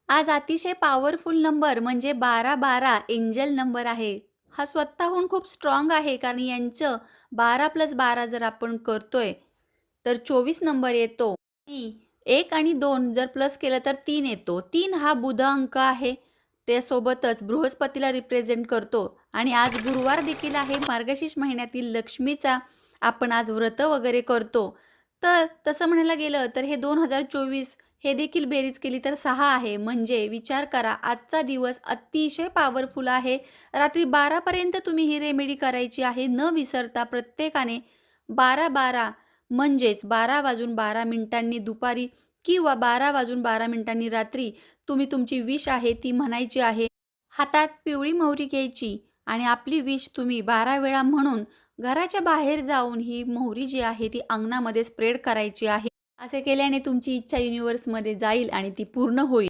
आज अतिशय powerful number म्हणजे 1212 एंजल नंबर आहे. हा स्वतःहून खूप स्ट्राँग आहे कारण यांचं 12+12 जर आपण करतोय, तर 24 नंबर येतो. आणि 1 आणि 2 जर प्लस केलं तर 3 येतो. 3 हा बुध अंक आहे. त्यासोबतच बृहस्पतीला रिप्रेझेंट करतो आणि आज गुरुवार देखील आहे. मार्गशीर्ष महिन्यातील लक्ष्मीचा आपण आज व्रत वगैरे करतो. तर तसं म्हणायला गेलं तर हे 2024 हे देखील बेरीज केली तर 6 आहे. म्हणजे विचार करा आजचा दिवस अतिशय पॉवरफुल आहे. रात्री 12 पर्यंत तुम्ही ही रेमेडी करायची आहे. न विसरता प्रत्येकाने 12-12 म्हणजेच 12 वाजून 12 मिनिटांनी दुपारी किंवा 12 वाजून 12 मिनिटांनी रात्री तुम्ही तुमची विश आहे ती म्हणायची आहे. हातात पिवळी मोहरी घ्यायची आणि आपली विश तुम्ही 12 वेळा म्हणून घराच्या बाहेर जाऊन ही मोहरी जी आहे ती अंगणामध्ये स्प्रेड करायची आहे. असे केल्याने तुमची इच्छा युनिव्हर्समध्ये जाईल आणि ती पूर्ण होईल.